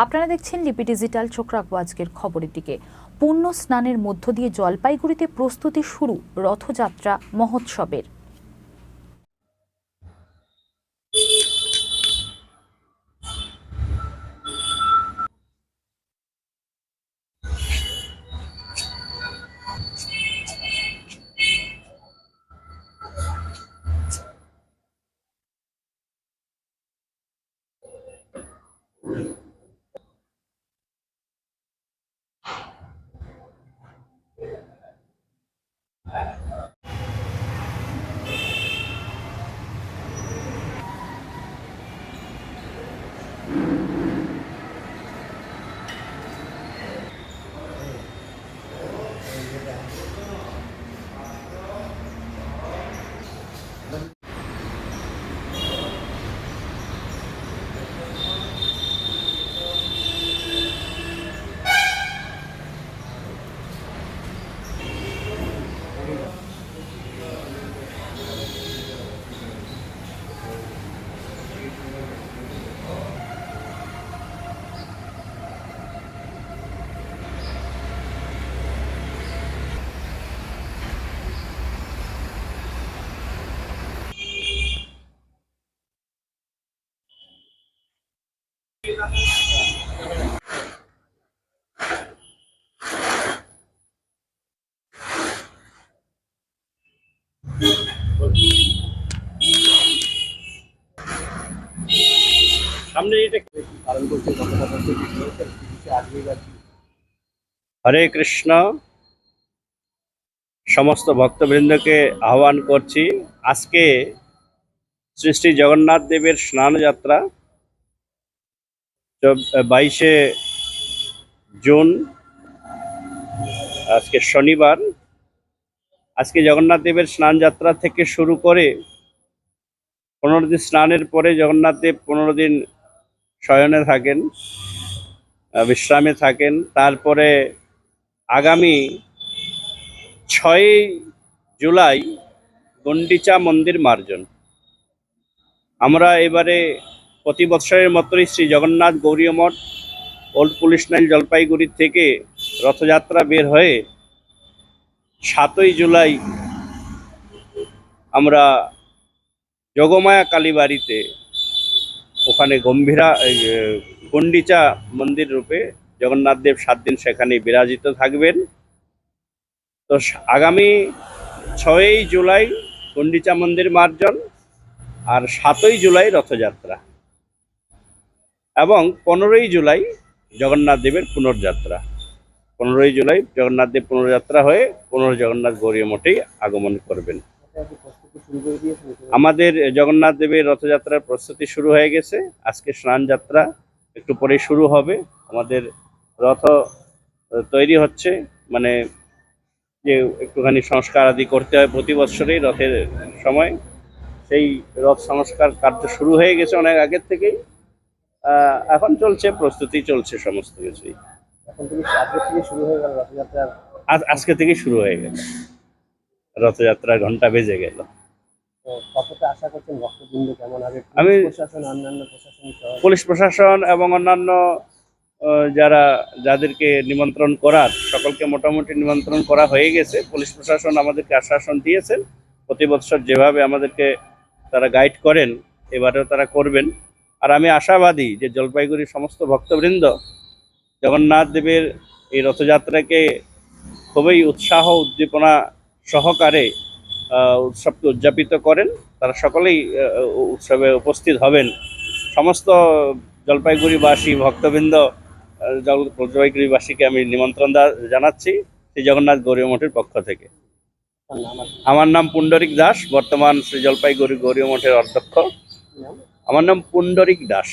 আপনারা দেখছেন লিপি ডিজিটাল। চোখ রাখবো আজকের খবরের দিকে। পূর্ণ স্নানের মধ্য দিয়ে জলপাইগুড়িতে প্রস্তুতি শুরু রথযাত্রা মহোৎসবের। হরে কৃষ্ণ। সমস্ত ভক্তবৃন্দকে আহ্বান করছি, আজকে শ্রী শ্রী জগন্নাথ দেবের স্নানযাত্রা 22শে জুন, আজকে শনিবার। আজকে জগন্নাথ দেবের স্নানযাত্রা থেকে শুরু করে 15 দিন স্নানের পরে জগন্নাথ দেব 15 দিন শয়নে থাকেন, বিশ্রামে থাকেন। তারপরে আগামী 6 জুলাই গুন্ডিচা মন্দির মার্জন। আমরা এবারে প্রতি বৎসরের মতোই শ্রী জগন্নাথ গৌরীয় মঠ ওল্ড পুলিশ লাইন জলপাইগুড়ি থেকে রথযাত্রা বের হয়ে 7ই জুলাই আমরা যোগমায়া কালীবাড়িতে, ওখানে গম্ভীরা গুন্ডিচা মন্দির রূপে জগন্নাথ দেব 7 দিন সেখানে বিরাজিত থাকবেন। তো আগামী 6ই জুলাই গুন্ডিচা মন্দির মার্জন আর 7ই জুলাই রথযাত্রা এবং 15ই জুলাই জগন্নাথ দেবের পুনর্যাত্রা। 15ই জুলাই জগন্নাথ দেব পুনর্যাত্রা হয়ে জগন্নাথ গৌরীয় মঠেই আগমন করবেন। আমাদের জগন্নাথ দেবের রথযাত্রার প্রস্তুতি শুরু হয়ে গেছে। আজকে স্নান যাত্রা একটু পরে শুরু হবে। আমাদের রথ তৈরি হচ্ছে, মানে যে একটুখানি সংস্কার আদি করতে হয় প্রতি বৎসরেই রথের সময়, সেই রথ সংস্কার কার্য শুরু হয়ে গেছে অনেক আগের থেকেই। এখন চলছে, প্রস্তুতি চলছে সমস্ত কিছুই। আজকে থেকে শুরু হয়ে গেল রথযাত্রার ঘন্টা বেজে গেল। আমি পুলিশ প্রশাসন এবং অন্যান্য যাদেরকে নিমন্ত্রণ করার, সকলকে মোটামুটি নিমন্ত্রণ করা হয়ে গেছে। পুলিশ প্রশাসন আমাদেরকে আশ্বাসন দিয়েছেন প্রতি বছর যেভাবে আমাদেরকে তারা গাইড করেন, এবারেও তারা করবেন। আর আমি আশাবাদী যে জলপাইগুড়ির সমস্ত ভক্তবৃন্দ জগন্নাথ দেবের এই রথযাত্রাকে খুবই উৎসাহ উদ্দীপনা সহকারে উৎসবকে উদযাপিত করেন। তারা সকলেই উৎসবে উপস্থিত হবেন। সমস্ত জলপাইগুড়িবাসী ভক্তবৃন্দ, জলপাইগুড়িবাসীকে আমি নিমন্ত্রণ জানাচ্ছি শ্রী জগন্নাথ গৌরীয় মঠের পক্ষ থেকে। আমার নাম পুণ্ডরিক দাস, বর্তমান শ্রী জলপাইগুড়ি গৌরীয় মঠের অধ্যক্ষ। আমার নাম পুণ্ডরিক দাস।